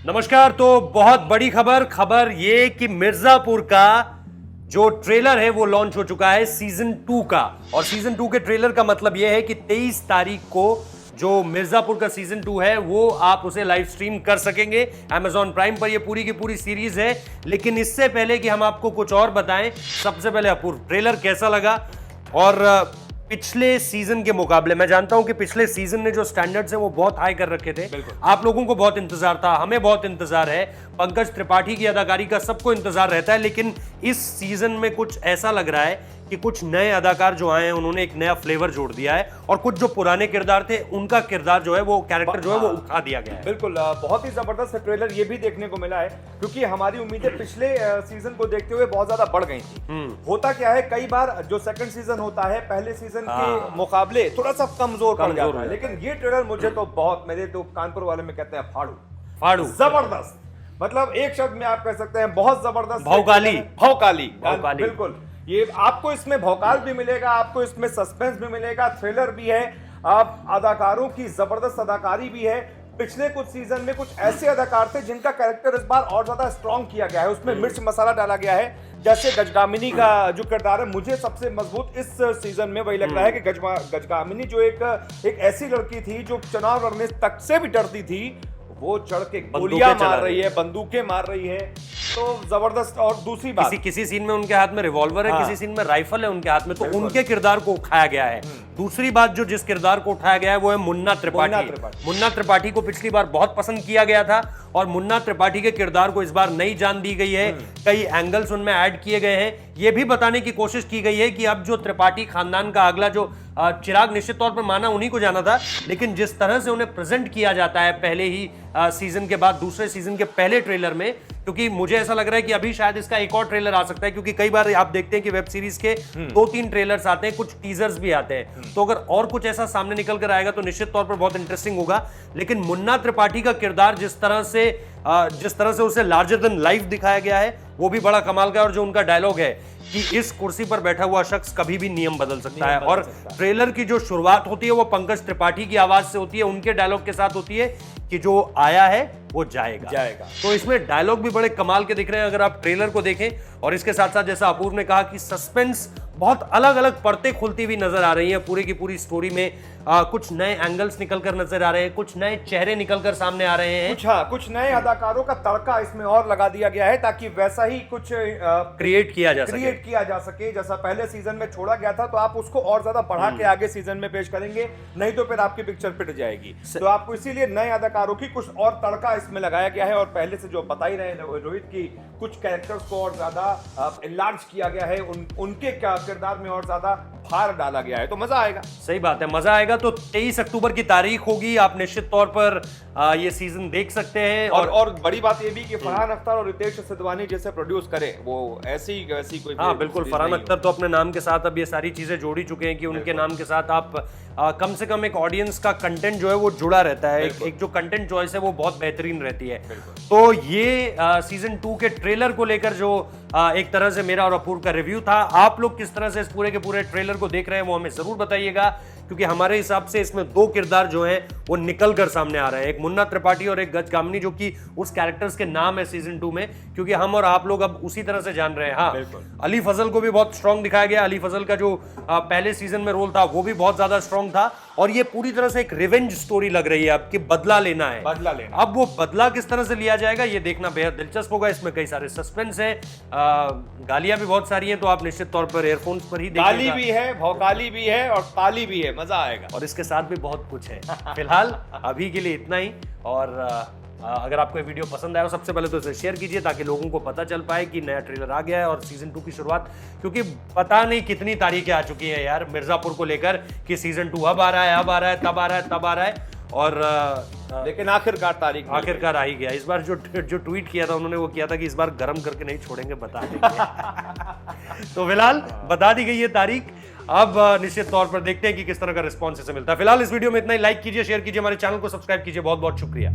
नमस्कार। तो बहुत बड़ी खबर ये कि मिर्जापुर का जो ट्रेलर है वो लॉन्च हो चुका है सीजन 2 का। और सीजन 2 के ट्रेलर का मतलब यह है कि 23 तारीख को जो मिर्जापुर का सीजन 2 है वो आप उसे लाइव स्ट्रीम कर सकेंगे Amazon प्राइम पर। ये पूरी की पूरी सीरीज है। लेकिन इससे पहले कि हम आपको कुछ और बताएं, सबसे पहले अपूर्व, ट्रेलर कैसा लगा? और पिछले सीजन के मुकाबले मैं जानता हूं कि पिछले सीजन ने जो स्टैंडर्ड्स हैं वो बहुत हाई कर रखे थे। आप लोगों को बहुत इंतजार था, हमें बहुत इंतजार है, पंकज त्रिपाठी की अदाकारी का सबको इंतजार रहता है। लेकिन इस सीजन में कुछ ऐसा लग रहा है कि कुछ नए अदाकार जो आए हैं उन्होंने एक नया फ्लेवर जोड़ दिया है और कुछ जो पुराने किरदार थे उनका किरदार जो है वो कैरेक्टर जो है वो उठा दिया गया है। बिल्कुल, बहुत ही जबरदस्त ट्रेलर ये भी देखने को मिला है क्योंकि हमारी उम्मीदें पिछले सीजन को देखते हुए बहुत ज्यादा बढ़ गई थी। होता क्या है, कई बार जो सेकंड सीजन होता है पहले सीजन के मुकाबले थोड़ा सा कमजोर पड़ जाता है। लेकिन ये ट्रेलर मुझे तो बहुत, मेरे तो कानपुर वाले में कहते हैं फाड़ू जबरदस्त। मतलब एक शब्द में आप कह सकते हैं बहुत जबरदस्त, भौकाली। बिल्कुल, ये आपको इसमें भौकाल भी मिलेगा, आपको इसमें सस्पेंस भी मिलेगा, थ्रिलर भी है, आप अदाकारों की जबरदस्त अदाकारी भी है। पिछले कुछ सीजन में कुछ ऐसे अदाकार थे जिनका कैरेक्टर इस बार और ज्यादा स्ट्रॉन्ग किया गया है, उसमें मिर्च मसाला डाला गया है। जैसे गजगामिनी का जो किरदार है, मुझे सबसे मजबूत इस सीजन में वही लग रहा है कि गजगामिनी जो एक ऐसी लड़की थी जो चुनाव लड़ने तक से भी डरती थी, वो चढ़ के गोलियां मार रही है, बंदूकें मार रही है, तो जबरदस्त। और दूसरी बात, किसी सीन में उनके हाथ में रिवॉल्वर है, किसी सीन में राइफल है उनके हाथ में, तो उनके किरदार को उठाया गया है। दूसरी बात, जो जिस किरदार को उठाया गया है वो है मुन्ना त्रिपाठी। मुन्ना त्रिपाठी को पिछली बार बहुत पसंद किया गया था और मुन्ना त्रिपाठी के किरदार को इस बार नई जान दी गई है। कई एंगल्स उनमें ऐड किए गए हैं। यह भी बताने की कोशिश की गई है कि अब जो त्रिपाठी खानदान का अगला जो चिराग, निश्चित तौर पर माना उन्हीं को जाना था, लेकिन जिस तरह से उन्हें प्रेजेंट किया जाता है पहले ही सीजन के बाद, दूसरे सीजन के पहले ट्रेलर में, क्योंकि मुझे ऐसा लग रहा है कि अभी शायद इसका एक और ट्रेलर आ सकता है, क्योंकि कई बार आप देखते हैं कि वेब सीरीज के 2-3 ट्रेलर्स आते हैं, कुछ टीजर्स भी आते हैं। तो अगर और कुछ ऐसा सामने निकल कर आएगा तो निश्चित तौर पर बहुत इंटरेस्टिंग होगा। लेकिन मुन्ना त्रिपाठी का किरदार जिस तरह से उसे लार्जर देन लाइफ दिखाया गया है वो भी बड़ा कमाल का है। और जो उनका डायलॉग है कि इस कुर्सी पर बैठा हुआ शख्स कभी भी नियम बदल सकता है, और ट्रेलर की जो शुरुआत होती है वो पंकज त्रिपाठी की आवाज से होती है, उनके डायलॉग के साथ होती है कि जो आया है वो जाएगा। तो इसमें डायलॉग भी बड़े कमाल के दिख रहे हैं अगर आप ट्रेलर को देखें। और इसके साथ साथ जैसा अपूर्व ने कहा कि सस्पेंस बहुत अलग अलग परतें खुलती हुई नजर आ रही हैं पूरी की पूरी स्टोरी में। कुछ नए एंगल्स निकलकर नजर आ रहे हैं, कुछ नए चेहरे निकलकर सामने आ रहे हैं, कुछ नए अदाकारों का तड़का इसमें और लगा दिया गया है ताकि वैसा ही कुछ क्रिएट किया जा सके जैसा पहले सीजन में छोड़ा गया था। तो आप उसको और ज्यादा बढ़ा के आगे सीजन में पेश करेंगे, नहीं तो फिर आपकी पिक्चर पिट जाएगी। तो आपको इसीलिए नए अदाकारों की कुछ और तड़का इसमें लगाया गया है। और पहले से जो बता ही रहे रोहित की, कुछ कैरेक्टर्स को और ज्यादा इनलार्ज किया गया है, उनके किरदार में और ज्यादा भार डाला गया है, तो मजा आएगा। सही बात है, मजा आएगा। तो 23 अक्टूबर की तारीख होगी, आप निश्चित तौर पर ये सीजन देख सकते हैं। और बड़ी बात ये भी कि फरहान अख्तर और रितेश सिद्धवानी जैसे प्रोड्यूस करे, वो ऐसी कोई, हाँ बिल्कुल, फरहान अख्तर तो अपने नाम के साथ अब ये सारी चीजें जोड़ी चुके हैं कि उनके नाम के साथ आप कम से कम एक ऑडियंस का कंटेंट जो है वो जुड़ा रहता है, एक जो कंटेंट चॉइस है वो बहुत बेहतरीन रहती है। तो ये सीजन 2 के ट्रेलर को लेकर जो एक तरह से मेरा और अपूर्व का रिव्यू था, आप लोग किस तरह से इस पूरे के पूरे ट्रेलर को देख रहे हैं वो हमें जरूर बताइएगा, क्योंकि हमारे हिसाब से इसमें 2 किरदार जो हैं वो निकल कर सामने आ रहे हैं, एक मुन्ना त्रिपाठी और एक गजगामिनी, जो कि उस कैरेक्टर्स के नाम है सीजन 2 में, क्योंकि हम और आप लोग अब उसी तरह से जान रहे हैं। हाँ, अली फजल को भी बहुत स्ट्रॉन्ग दिखाया गया। अली फजल का जो पहले सीजन में रोल था वो भी बहुत ज्यादा स्ट्रॉन्ग था, और ये पूरी तरह से एक रिवेंज स्टोरी लग रही है अब कि बदला लेना है। अब वो बदला किस तरह से लिया जाएगा ये देखना बेहद दिलचस्प होगा। इसमें कई सारे सस्पेंस है, गालियां भी बहुत सारी हैं, तो आप निश्चित तौर पर एयरफोन्स पर ही देखिएगा। गाली भी है, भौकाली भी है और ताली भी है, मजा आएगा। और इसके साथ भी बहुत कुछ है। फिलहाल अभी के लिए इतना ही। और अगर आपको ये वीडियो पसंद आया हो, सबसे पहले तो इसे शेयर कीजिए ताकि लोगों को पता चल पाए कि नया ट्रेलर आ गया है और सीजन 2 की शुरुआत, क्योंकि पता नहीं कितनी तारीखें आ चुकी हैं यार मिर्जापुर को लेकर कि सीजन 2 अब आ रहा है, तब आ रहा है, और लेकिन आखिरकार आ ही गया। इस बार जो ट्वीट किया था उन्होंने, वो किया था कि इस बार गर्म करके नहीं छोड़ेंगे, बता देंगे। तो फिलहाल बता दी गई है तारीख। अब निश्चित तौर पर देखते हैं कि किस तरह का रिस्पॉन्स इसे मिलता है। फिलहाल इस वीडियो में इतना ही। लाइक कीजिए, शेयर कीजिए, हमारे चैनल को सब्सक्राइब कीजिए। बहुत बहुत शुक्रिया।